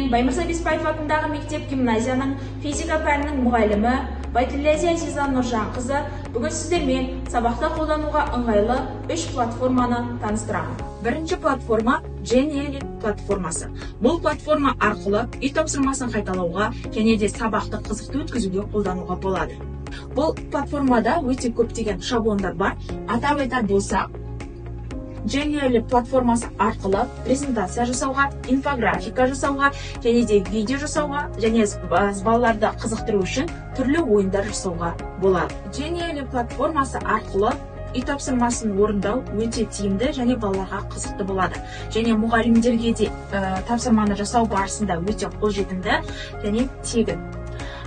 Мен Баймырза Беспаев атындағы мектеп гимназияның физика пәнінің мұғалімі Байтілләзия Азиза Нұржанқызы бүгін сіздермен сабақта қолдануға ыңғайлы 3 платформаны таныстырамын. Бірінші платформа Genially платформасы. Бұл платформа арқылы үй тапсырмасын қайталауға және де сабақты қызықты өткізуге қолдануға болады. Бұл платформада өте көптеген шаблондар бар. Атап айтар болсақ, Genially платформасы арқылы презентация жасауға, инфографика жасауға, және де видео жасауға, және балаларды қызықтыру үшін түрлі ойындар жасауға болады. Genially платформасы арқылы үй тапсырмасын орындау өте тиімді және балаларға қызықты болады. Және мұғалімдерге де тапсырманы жасау барысында өте қолжетімді және тегін.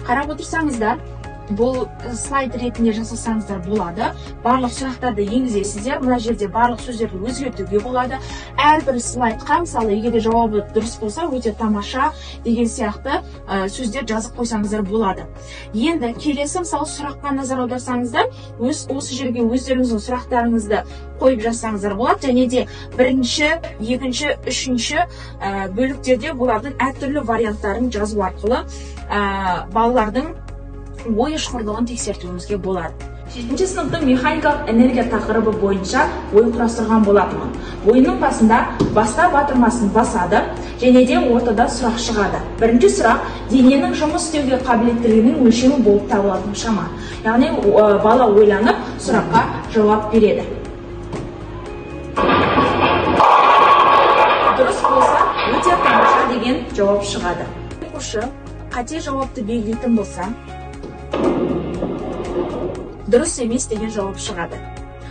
Қарап отырсаңыздар, бұл слайд ретінде жасасаңыздар болады. Барлық сұрақтарды енгізесіздер. Мына жерде барлық сөздерді өзгертуге болады. Әрбір слайдқа, мысалы, егер жауабы дұрыс болса, өте тамаша деген сияқты сөздер жазып қойсаңыздар болады. Енді келесі, мысалы, сұраққа назар аударсаңыздар, осы жерге өздеріңіздің сұрақтарыңызды қойып жазсаңыздар болады. Және де бірінші, екінші, үшінші бөліктерде бұлардың әртүрлі варианттарын жазу арқылы балалардың ой ұшқырлығын тексертуімізге болады. 7-ші сыныптың механикалық энергия тақырыбы бойынша ой құрастырған болатынмын. Ойынның басында баста батырмасын басады және де ортада сұрақ шығады. Бірінші сұрақ дененің жұмыс істеуге қабілеттілігінің өлшемі болып табылатын шама. Яғни бала ойланып сұраққа жауап береді. Дұрыс болса, өте тамаша деген жауап шығады. Оқушы қате жауапты белгілейтін болса, дұрыс емес деген жауап шығады.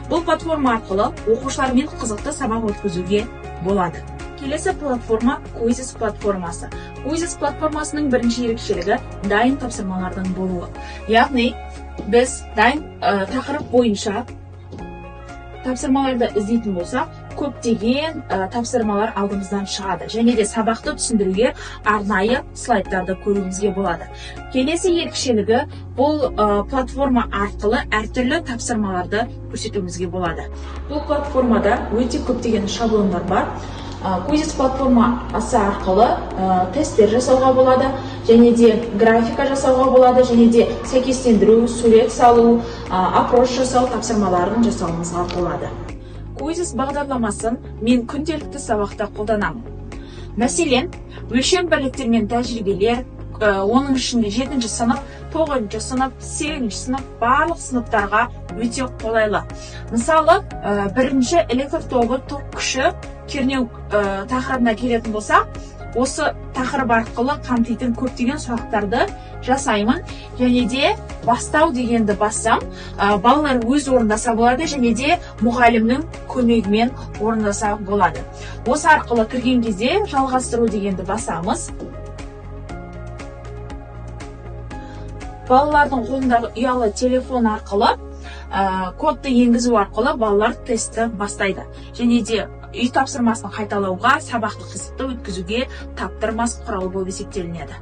Бұл платформа арқылы оқушылармен қызықты сабақ өткізуге болады. Келесі платформа Quizzes платформасы. Quizzes платформасының бірінші ерекшелігі дайын тапсырмалардың болуы. Яғни біз дайын тақырып бойынша тапсырмаларды іздейтін болсақ, көптеген тапсырмалар алдымыздан шығады. Және де сабақты түсіндіруге арнайы слайдтарды көруімізге болады. Келесі ерекшелігі, бұл платформа арқылы әртүрлі тапсырмаларды көрсетуімізге болады. Бұл платформада өте көптеген шаблондар бар. Quizzes платформасы арқылы тесттер жасауға болады, және де графика жасауға болады, және де сәйкестендіру, сурет салу, опрос жасау тапсырмаларын жасауымызға болады. Quizzes бағдарламасын мен күнделікті сабақта қолданамын. Мәселен, өлшем бірліктер мен тәжірибелер, оның ішінде 7-ші сынып, 9-ші сынып, 8-ші сынып, барлық сыныптарға өте қолайлы. Мысалы, бірінші электр тогы, ток күші, кернеу тақырыбына келетін болсақ, осы тақырып арқылы қамтитын көптеген сұрақтарды жасаймын. Және де бастау дегенді бассам, балалар өз орындаса болады, және де мұғалімнің көмегімен орындаса болады. Осы арқылы кірген кезде жалғастыру дегенді басамыз. Балалардың қолындағы ұялы телефон арқылы кодты енгізу арқылы балалар тестті бастайды. Және де үй тапсырмасын қайталауға, сабақты қызықты өткізуге таптырмас құрал болып есептелінеді.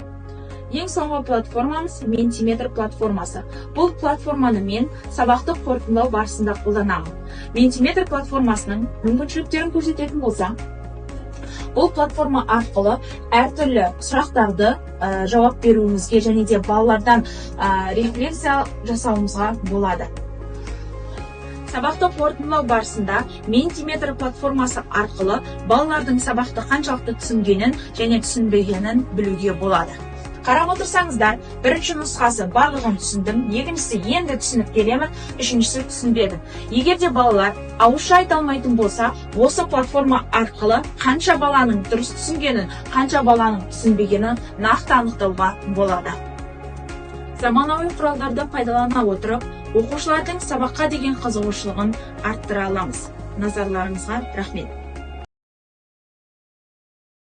Ең соңғы платформамыз Mentimeter платформасы. Бұл платформаны мен сабақты қорытындылау барысында қолданамын. Mentimeter платформасының мүмкіншіліктерін көрсететін болсам, бұл платформа арқылы әртүрлі сұрақтарды жауап беруімізге және де балалардан рефлексия жасауымызға болады. Сабақты қорытындылау барысында Mentimeter платформасы арқылы балалардың сабақты қаншалықты түсінгенін және түсінбегенін білуге болады. Қарап отырсаңыздар, бірінші нұсқасы барлығын түсіндім, екіншісі енді түсініп келемін, үшіншісі түсінбедім. Егер де балалар ауызша айта алмайтын болса, осы платформа арқылы қанша баланың дұрыс түсінгенін, қанша баланың түсінбегенін нақты анықтауға болады. Заманауи құралдарды пайдалана отырып, оқушылардың сабаққа деген қызығушылығын арттыра аламыз. Назарларыңызға рахмет.